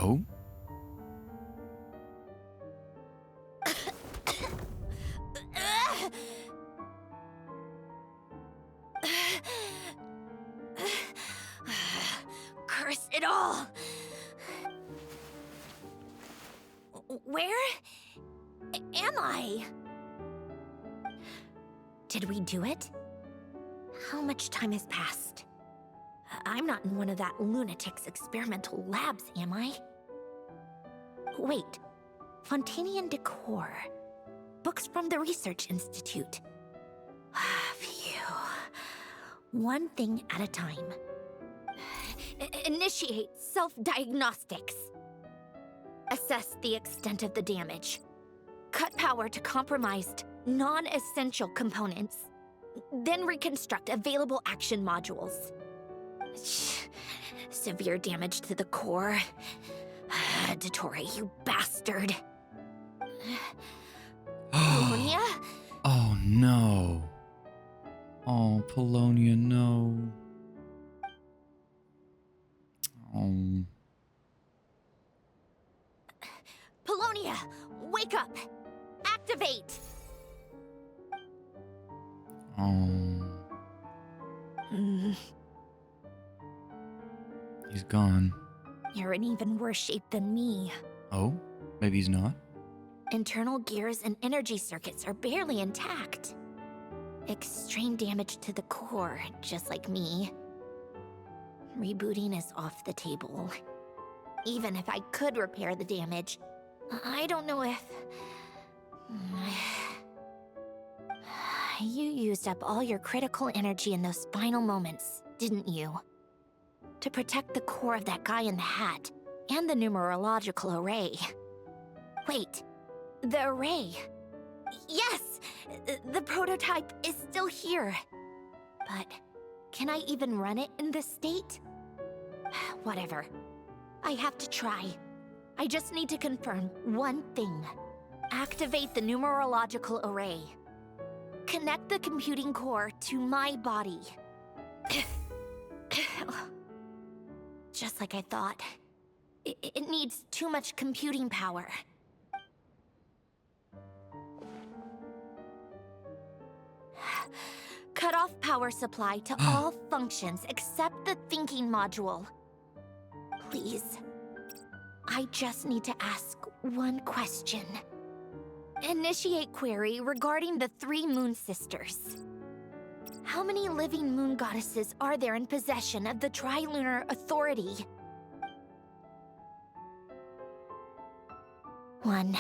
Oh? Curse it all! Where am I? Did we do it? How much time has passed? I'm not in one of that lunatic's experimental labs, am I? Wait, Fontanian decor. Books from the Research Institute. Phew. One thing at a time. Initiate self-diagnostics. Assess the extent of the damage. Cut power to compromised, non-essential components. Then reconstruct available action modules. Severe damage to the core. Dottore, you bastard. Polonia? Oh no. Oh, Polonia, no. Oh. Polonia, wake up! Activate! Oh. He's gone. You're in even worse shape than me. Oh? Maybe he's not? Internal gears and energy circuits are barely intact. Extreme damage to the core, just like me. Rebooting is off the table. Even if I could repair the damage, I don't know if... You used up all your critical energy in those final moments, didn't you? To protect the core of that guy in the hat, and the numerological array. Wait, the array. Yes! The prototype is still here. But can I even run it in this state? Whatever. I have to try. I just need to confirm one thing. Activate the numerological array. Connect the computing core to my body. Just like I thought. It needs too much computing power. Cut off power supply to all functions except the thinking module. Please. I just need to ask one question. Initiate query regarding the 3 moon sisters. How many living moon goddesses are there in possession of the Trilunar Authority? 1.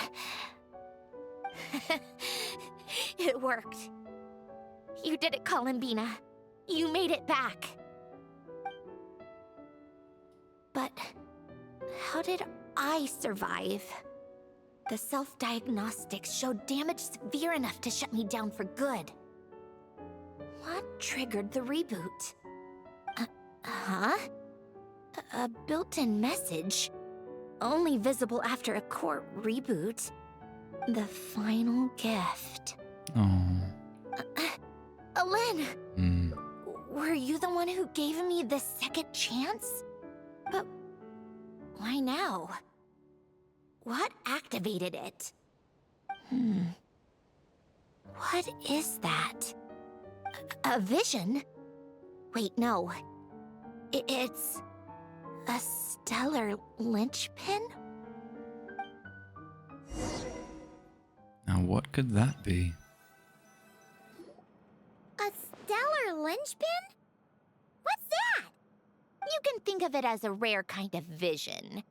It worked. You did it, Columbina. You made it back. But how did I survive? The self-diagnostics showed damage severe enough to shut me down for good. What triggered the reboot? A built-in message? Only visible after a core reboot. The final gift. Oh. Alen! Were you the one who gave me the second chance? But why now? What activated it? What is that? A vision? Wait, no. It's a stellar linchpin? Now what could that be? A stellar linchpin? What's that? You can think of it as a rare kind of vision.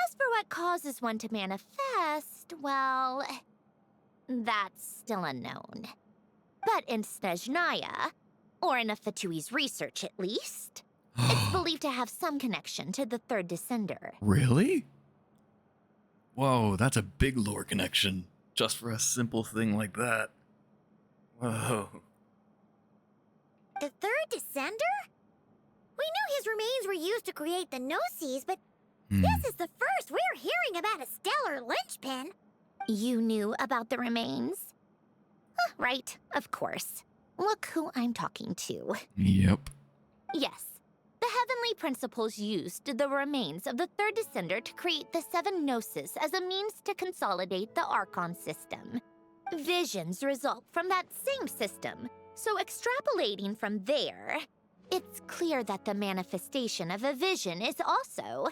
As for what causes one to manifest, well, that's still unknown. But in Snezhnaya, or in Afatui's research at least, it's believed to have some connection to the third descender. Really? Whoa, that's a big lore connection, just for a simple thing like that. Whoa. The third descender? We knew his remains were used to create the Gnosis, but this is the first we're hearing about a stellar linchpin. You knew about the remains? Right, of course. Look who I'm talking to. Yep. Yes, the Heavenly early principles used the remains of the third descender to create the seven gnosis as a means to consolidate the Archon system. Visions result from that same system, so extrapolating from there, it's clear that the manifestation of a vision is also,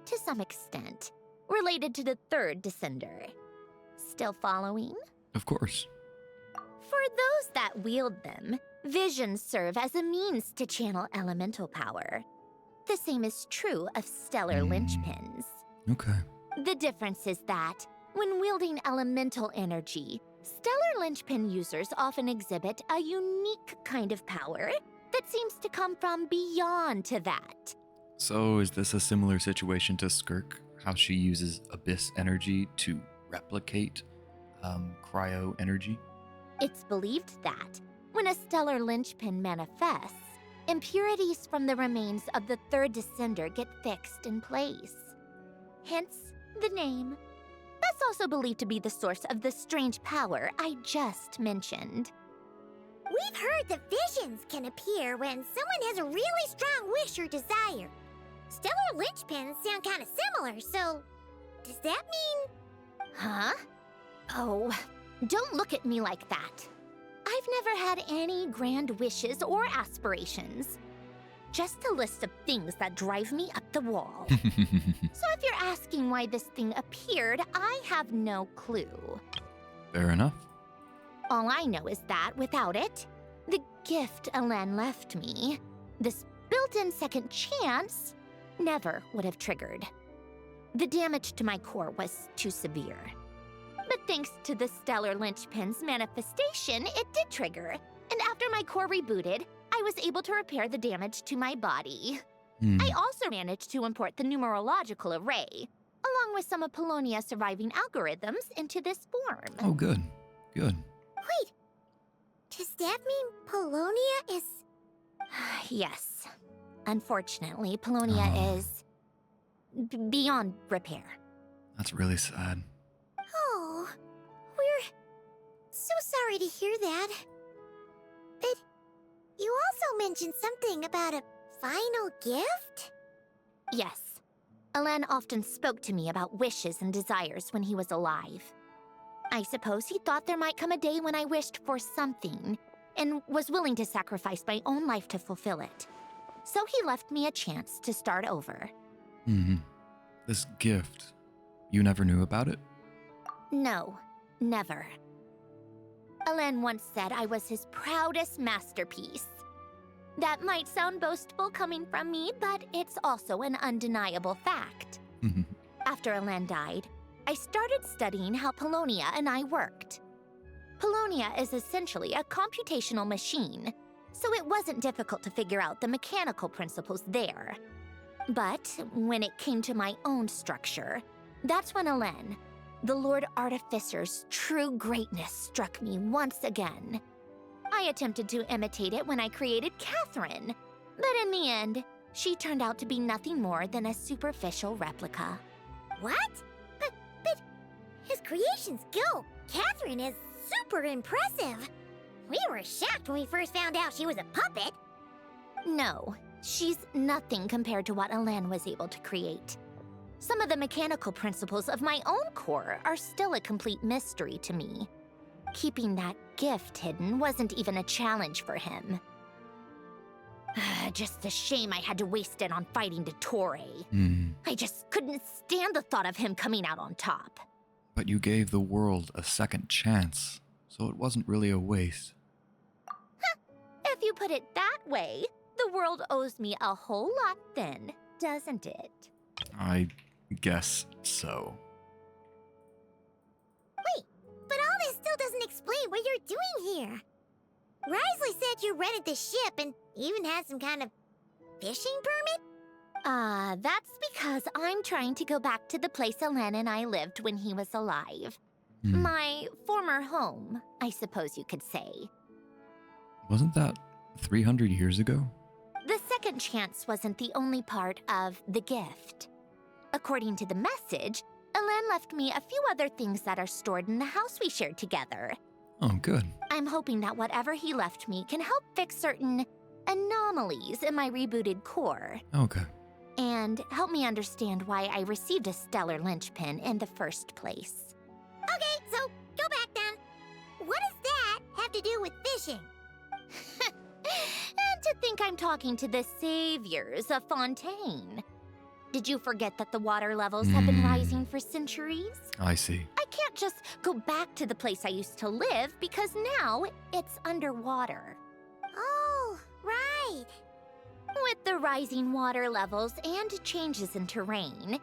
to some extent, related to the third descender. Still following? Of course. For those that wield them, visions serve as a means to channel elemental power. The same is true of stellar linchpins. Okay. The difference is that, when wielding elemental energy, stellar linchpin users often exhibit a unique kind of power that seems to come from beyond to that. So is this a similar situation to Skirk? How she uses abyss energy to replicate cryo energy? It's believed that, when a stellar linchpin manifests, impurities from the remains of the third descender get fixed in place. Hence, the name. That's also believed to be the source of the strange power I just mentioned. We've heard that visions can appear when someone has a really strong wish or desire. Stellar linchpins sound kind of similar, so does that mean... Huh? Oh, don't look at me like that. I've never had any grand wishes or aspirations. Just a list of things that drive me up the wall. So if you're asking why this thing appeared, I have no clue. Fair enough. All I know is that without it, the gift Elen left me, this built-in second chance, never would have triggered. The damage to my core was too severe. But thanks to the stellar linchpin's manifestation, it did trigger. And after my core rebooted, I was able to repair the damage to my body. I also managed to import the numerological array, along with some of Polonia's surviving algorithms, into this form. Oh, good. Good. Wait, does that mean Polonia is... Yes. Unfortunately, Polonia is beyond repair. That's really sad. Oh, we're so sorry to hear that. But you also mentioned something about a final gift? Yes. Elen often spoke to me about wishes and desires when he was alive. I suppose he thought there might come a day when I wished for something, and was willing to sacrifice my own life to fulfill it. So he left me a chance to start over. This gift, you never knew about it? No, never. Elen once said I was his proudest masterpiece. That might sound boastful coming from me, but it's also an undeniable fact. After Elen died, I started studying how Polonia and I worked. Polonia is essentially a computational machine, so it wasn't difficult to figure out the mechanical principles there. But when it came to my own structure, that's when Elen, the Lord Artificer's true greatness, struck me once again. I attempted to imitate it when I created Catherine, but in the end, she turned out to be nothing more than a superficial replica. What? But his creation skill, Catherine, is super impressive. We were shocked when we first found out she was a puppet. No, she's nothing compared to what Elen was able to create. Some of the mechanical principles of my own core are still a complete mystery to me. Keeping that gift hidden wasn't even a challenge for him. Just a shame I had to waste it on fighting Dottore. I just couldn't stand the thought of him coming out on top. But you gave the world a second chance, so it wasn't really a waste. If you put it that way, the world owes me a whole lot then, doesn't it? I guess so. Wait, but all this still doesn't explain what you're doing here. Risley said you rented the ship and even had some kind of fishing permit? That's because I'm trying to go back to the place Elen and I lived when he was alive. My former home, I suppose you could say. Wasn't that 300 years ago? The second chance wasn't the only part of the gift. According to the message, Elen left me a few other things that are stored in the house we shared together. Oh, good. I'm hoping that whatever he left me can help fix certain anomalies in my rebooted core Okay. and help me understand why I received a stellar linchpin in the first place. Okay, so go back then. What does that have to do with fishing? And to think I'm talking to the saviors of Fontaine. Did you forget that the water levels have been rising for centuries? I see. I can't just go back to the place I used to live because now it's underwater. Oh, right. With the rising water levels and changes in terrain,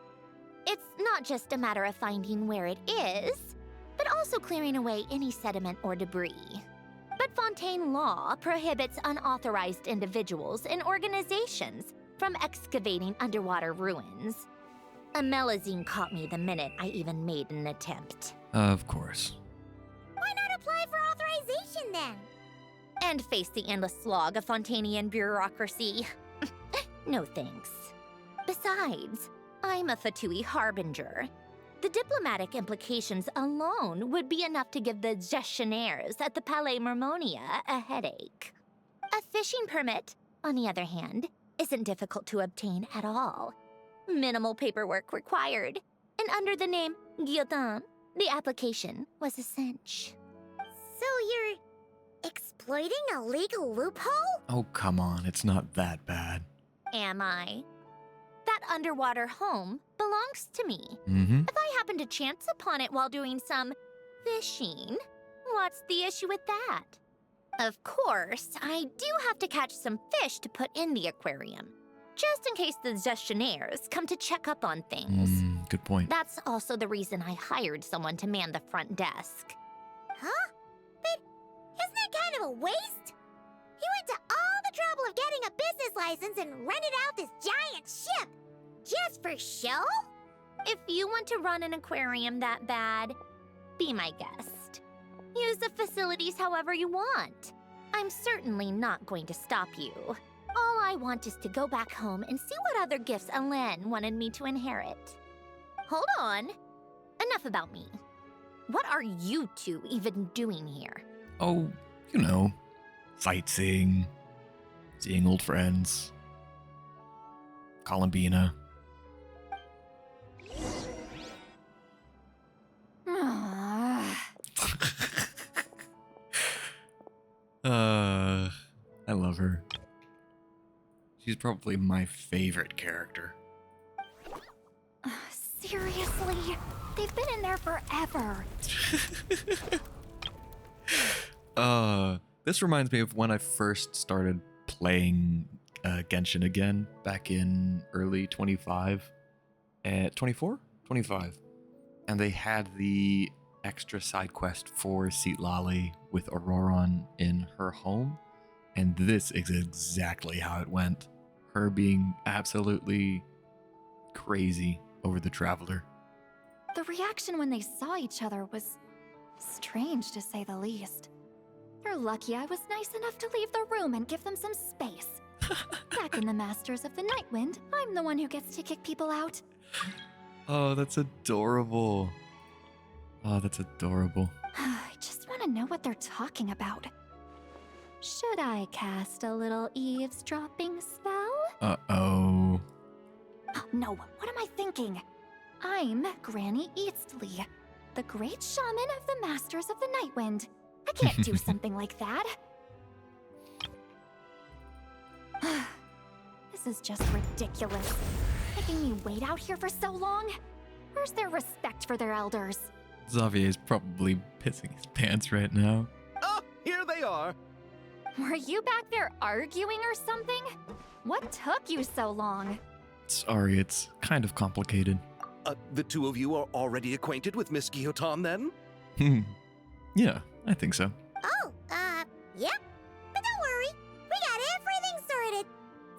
it's not just a matter of finding where it is, but also clearing away any sediment or debris. But Fontaine law prohibits unauthorized individuals and organizations from excavating underwater ruins. Amelazine caught me the minute I even made an attempt. Of course. Why not apply for authorization then? And face the endless slog of Fontainian bureaucracy. No thanks. Besides, I'm a Fatui harbinger. The diplomatic implications alone would be enough to give the gestionnaires at the Palais Mermonia a headache. A fishing permit, on the other hand, isn't difficult to obtain at all. Minimal paperwork required, and under the name Guillotin, the application was a cinch. So you're exploiting a legal loophole? Oh, come on. It's not that bad. Am I? That underwater home belongs to me. Mm-hmm. If I happen to chance upon it while doing some fishing, what's the issue with that? Of course, I do have to catch some fish to put in the aquarium, just in case the gestionnaires come to check up on things. Good point. That's also the reason I hired someone to man the front desk. Huh? But isn't that kind of a waste? You went to all the trouble of getting a business license and rented out this giant ship. Just for show? If you want to run an aquarium that bad, be my guest. Use the facilities however you want. I'm certainly not going to stop you. All I want is to go back home and see what other gifts Alain wanted me to inherit. Hold on. Enough about me. What are you two even doing here? Oh, you know, sightseeing, seeing old friends. Columbina. I love her. She's probably my favorite character. Seriously? They've been in there forever. This reminds me of when I first started playing Genshin again back in early 25. 24? 25. And they had the extra side quest for Citlali with Auroron in her home. And this is exactly how it went. Her being absolutely crazy over the Traveler. The reaction when they saw each other was strange, to say the least. They're lucky I was nice enough to leave the room and give them some space. Back in the Masters of the Nightwind, I'm the one who gets to kick people out. Oh, that's adorable. Oh, that's adorable. I just want to know what they're talking about. Should I cast a little eavesdropping spell? Uh-oh. No, what am I thinking? I'm Granny Eastley, the great shaman of the Masters of the Nightwind. I can't do something like that. This is just ridiculous. Making me wait out here for so long? Where's their respect for their elders? Xavier's probably pissing his pants right now. Oh, here they are. Were you back there arguing or something? What took you so long? Sorry, it's kind of complicated. The two of you are already acquainted with Miss Guillotin, then? Yeah, I think so. Oh, yep. But don't worry, we got everything sorted.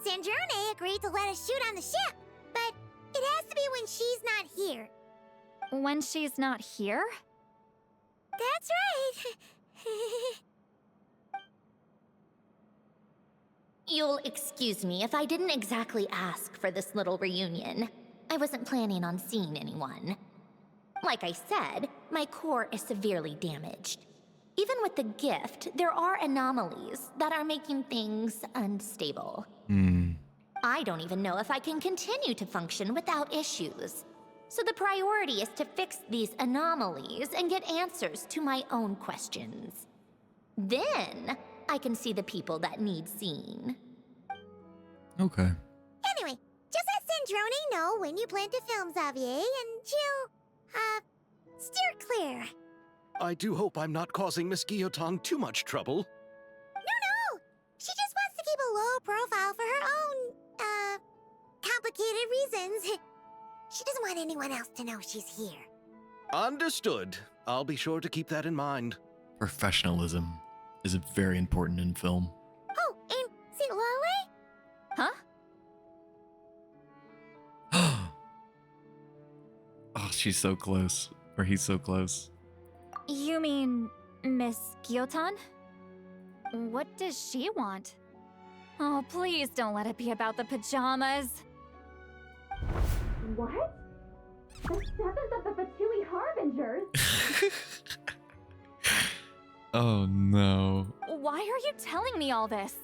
Sanjurne agreed to let us shoot on the ship, but it has to be when she's not here. When she's not here? That's right. You'll excuse me if I didn't exactly ask for this little reunion. I wasn't planning on seeing anyone. Like I said, my core is severely damaged. Even with the gift, there are anomalies that are making things unstable. I don't even know if I can continue to function without issues. So the priority is to fix these anomalies and get answers to my own questions. Then, I can see the people that need seeing. Okay. Anyway, just let Sandrone know when you plan to film Xavier, and she'll, steer clear. I do hope I'm not causing Miss Guillotin too much trouble. No! She just wants to keep a low profile for her own, complicated reasons. She doesn't want anyone else to know she's here. Understood. I'll be sure to keep that in mind. Professionalism is very important in film. Oh, and see Lale? Huh? Oh, she's so close. Or he's so close. You mean Miss Guillotin? What does she want? Oh, please don't let it be about the pajamas. What? The 7th of the Fatui Harbingers? Oh no. Why are you telling me all this?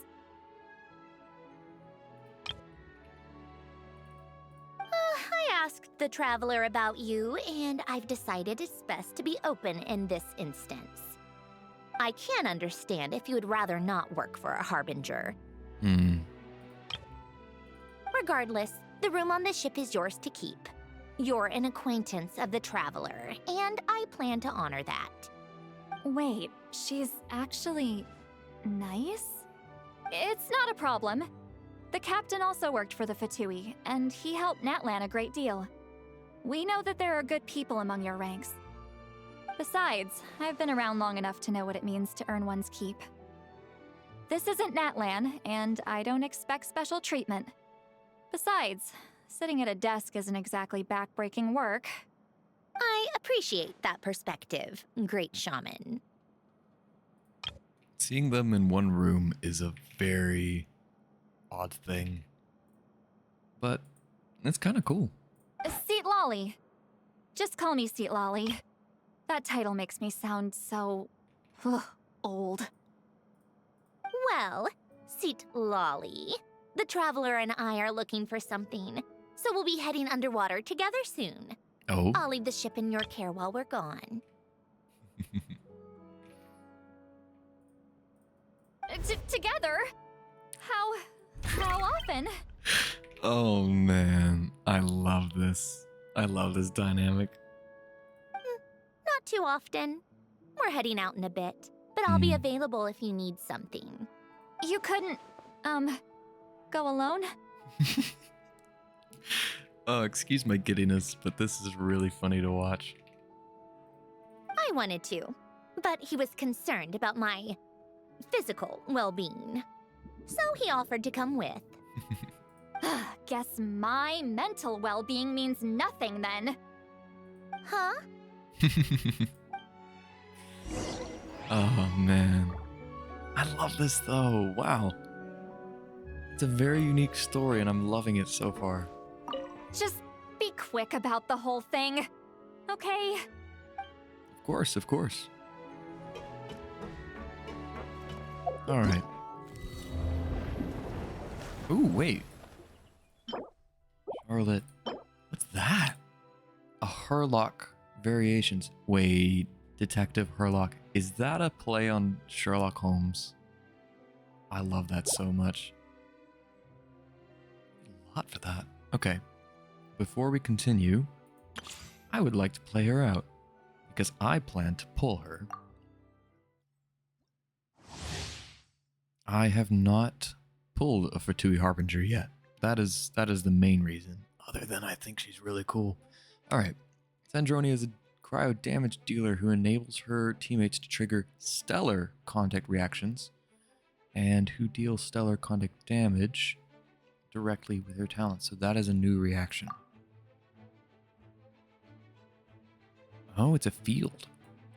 I asked the Traveler about you, and I've decided it's best to be open in this instance. I can understand if you would rather not work for a Harbinger. Regardless, the room on the ship is yours to keep. You're an acquaintance of the Traveler, and I plan to honor that. Wait, she's actually nice? It's not a problem. The captain also worked for the Fatui, and he helped Natlan a great deal. We know that there are good people among your ranks. Besides, I've been around long enough to know what it means to earn one's keep. This isn't Natlan, and I don't expect special treatment. Besides, sitting at a desk isn't exactly back-breaking work. I appreciate that perspective, great shaman. Seeing them in one room is a very odd thing. But it's kind of cool. Seat Lolly. Just call me Seat Lolly. That title makes me sound so... old. Well, Seat Lolly, the Traveler and I are looking for something, so we'll be heading underwater together soon. Oh? I'll leave the ship in your care while we're gone. Together? How often? Oh man, I love this. I love this dynamic. Not too often. We're heading out in a bit, but I'll be available if you need something. You couldn't, go alone? Excuse my giddiness, but this is really funny to watch. I wanted to, but he was concerned about my physical well-being. So he offered to come with. Guess my mental well-being means nothing then. Huh? Oh man. I love this though. Wow. It's a very unique story and I'm loving it so far. Just be quick about the whole thing, okay? Of course, of course. Alright. Ooh, wait. Charlotte. What's that? A Herlock Variations. Wait, Detective Herlock. Is that a play on Sherlock Holmes? I love that so much. A lot for that. Okay. Before we continue, I would like to play her out, because I plan to pull her. I have not pulled a Fatui Harbinger yet. That is the main reason, other than I think she's really cool. Alright, Sandrone is a cryo damage dealer who enables her teammates to trigger stellar contact reactions, and who deals stellar contact damage directly with her talent, so that is a new reaction. Oh, it's a field.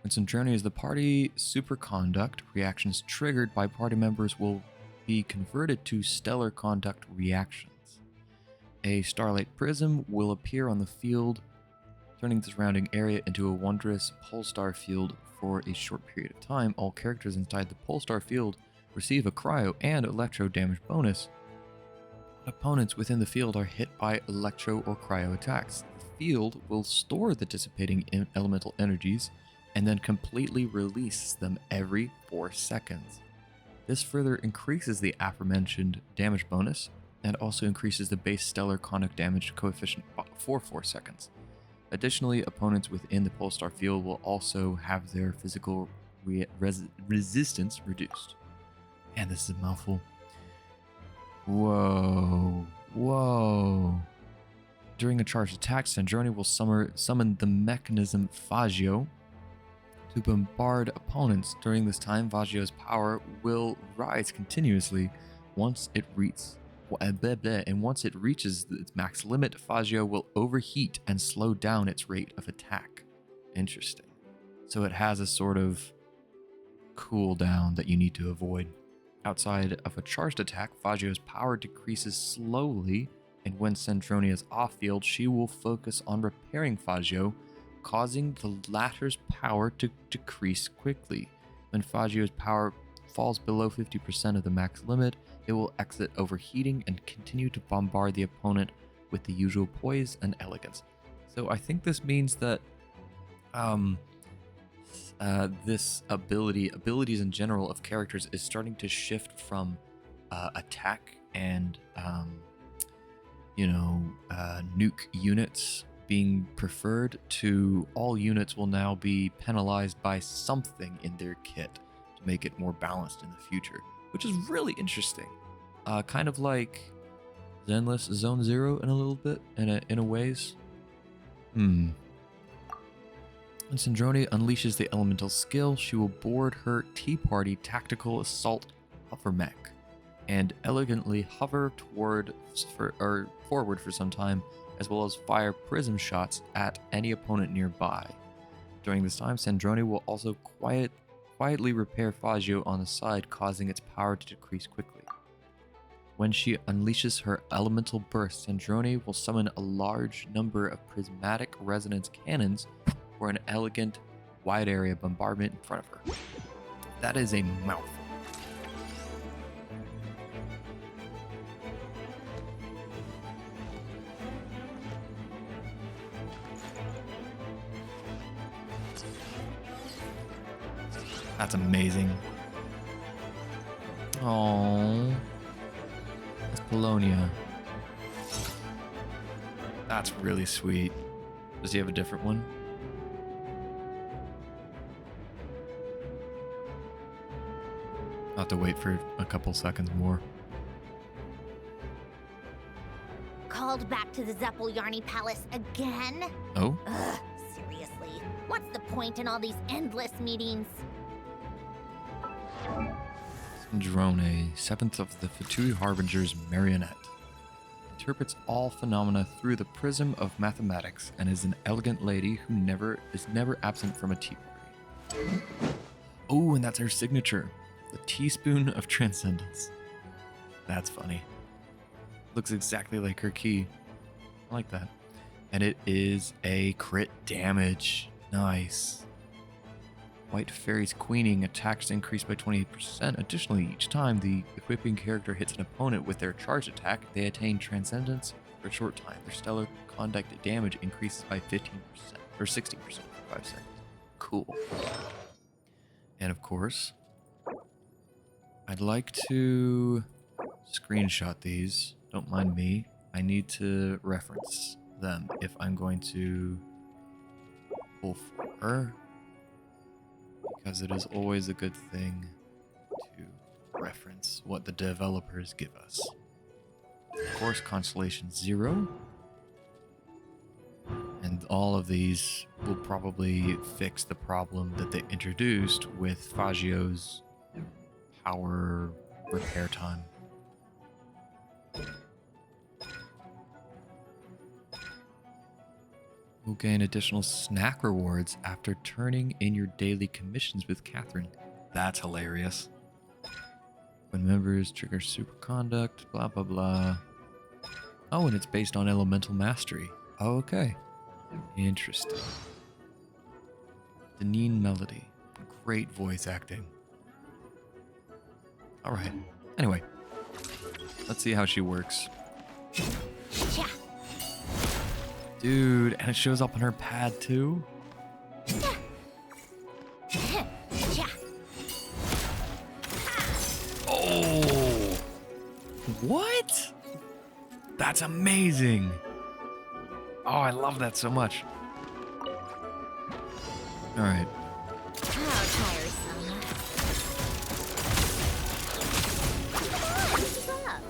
When Sandrone is the party superconduct, reactions triggered by party members will be converted to stellar conduct reactions. A starlight prism will appear on the field turning the surrounding area into a wondrous Polestar field for a short period of time. All characters inside the Polestar field receive a cryo and electro damage bonus. Opponents within the field are hit by electro or cryo attacks. The field will store the dissipating elemental energies and then completely release them every 4 seconds. This further increases the aforementioned damage bonus and also increases the base stellar conic damage coefficient for 4 seconds. Additionally, opponents within the Polestar field will also have their physical resistance reduced. And this is a mouthful. Whoa. During a charged attack, Sandrone will summon the mechanism Fagio to bombard opponents. During this time, Fagio's power will rise continuously once it reaches its max limit. Fagio will overheat and slow down its rate of attack. Interesting. So it has a sort of cooldown that you need to avoid. Outside of a charged attack, Fagio's power decreases slowly, and when Sandrone is off-field, she will focus on repairing Fagio, causing the latter's power to decrease quickly. When Fagio's power falls below 50% of the max limit, it will exit overheating and continue to bombard the opponent with the usual poise and elegance. So I think this means that this abilities in general of characters is starting to shift from attack and nuke units being preferred to all units will now be penalized by something in their kit to make it more balanced in the future, which is really interesting. Kind of like Zenless Zone Zero in a little bit, in a ways. When Sandrone unleashes the elemental skill, she will board her Tea Party tactical assault hover mech and elegantly hover forward for some time, as well as fire prism shots at any opponent nearby. During this time, Sandrone will also quietly repair Fagio on the side, causing its power to decrease quickly. When she unleashes her elemental burst, Sandrone will summon a large number of prismatic resonance cannons for an elegant, wide area bombardment in front of her. That is a mouthful. That's amazing. Oh, that's Polonia. That's really sweet. Does he have a different one? I'll have to wait for a couple seconds more. Called back to the Zeppeljärni Palace again? Oh? Ugh, seriously. What's the point in all these endless meetings? Sandrone, 7th of the Fatui Harbinger's marionette, interprets all phenomena through the prism of mathematics and is an elegant lady who is never absent from a tea party. Oh, and that's her signature. The Teaspoon of Transcendence. That's funny. Looks exactly like her key. I like that. And it is a crit damage. Nice. White Fairy's Queening attacks increase by 28%. Additionally, each time the equipping character hits an opponent with their charge attack, they attain Transcendence for a short time. Their stellar conduct damage increases by 15%, or 60% for 5 seconds. Cool. And of course, I'd like to screenshot these. Don't mind me. I need to reference them if I'm going to pull for her, because it is always a good thing to reference what the developers give us. Of course, Constellation 0. And all of these will probably fix the problem that they introduced with Fagio's power repair time. You'll gain additional snack rewards after turning in your daily commissions with Catherine. That's hilarious. When members trigger superconduct, blah blah blah. Oh, and it's based on elemental mastery. Oh, okay. Interesting. Deneen Melody. Great voice acting. Alright. Anyway. Let's see how she works. Yeah. Dude, and it shows up on her pad too? Yeah. Oh! What? That's amazing! Oh, I love that so much. Alright. How tiresome. Come on, keep up.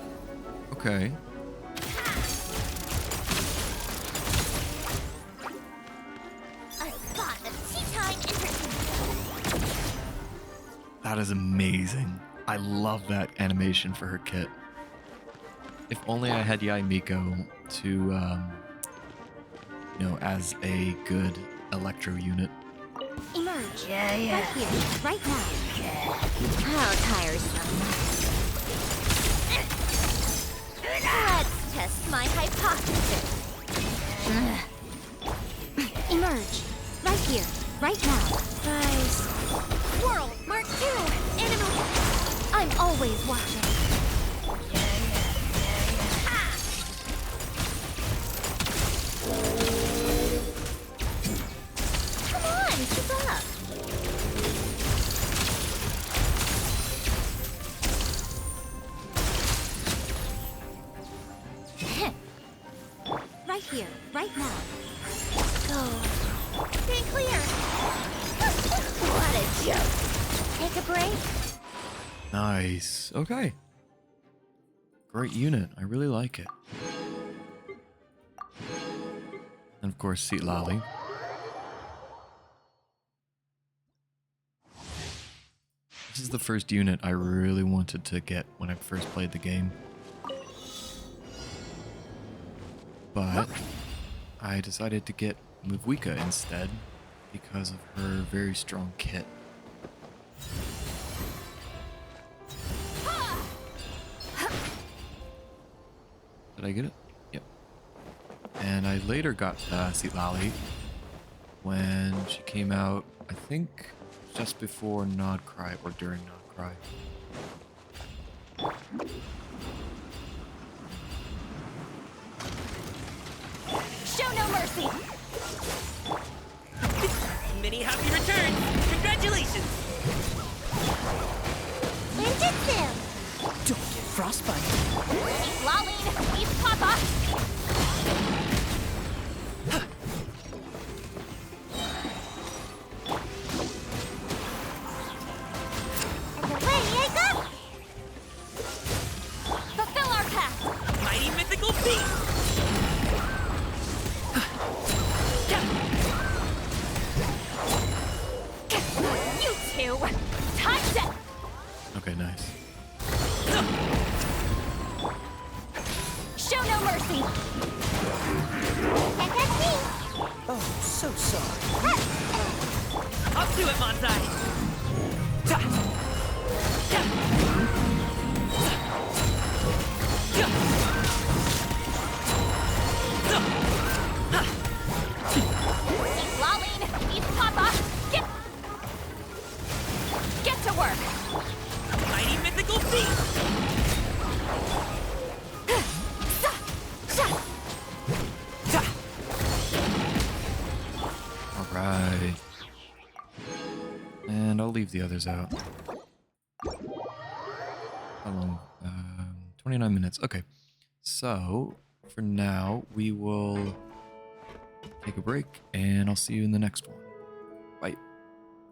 Okay. A spot of tea time entertainment. That is amazing. I love that animation for her kit. If only I had Yai Miko to, you know, as a good electro unit. Emerge. Right here, right now. How tiresome. Let's test my hypothesis. Emerge. Right here, right now. Guys. World Mark II. Animal. I'm always watching. Come on, keep up. Right here, right now. Go. Stay clear. What a joke. Take a break. Nice. Okay. Great unit. I really like it. And of course, Seat Lally. This is the first unit I really wanted to get when I first played the game. But I decided to get Muvwika instead because of her very strong kit. Did I get it? Yep. And I later got Seat Lally when she came out, I think just before Nod Cry or during Nod Cry. Show no mercy. Many happy returns! Congratulations! Ninjutsu! Don't get frostbite. Laline, eat Papa. And away I go! Fulfill our path. Mighty mythical beast! You two. Time to. Okay, nice. Show no mercy. And that's me! Oh, so sorry. Up to it, Manzai! Ta! Ta! Ya! Zo! Ha! Laline, eat Papa. Get to work. Mighty mythical beast! Ta! Alright. And I'll leave the others out. How long? 29 minutes. Okay. So, for now, we will take a break, and I'll see you in the next one.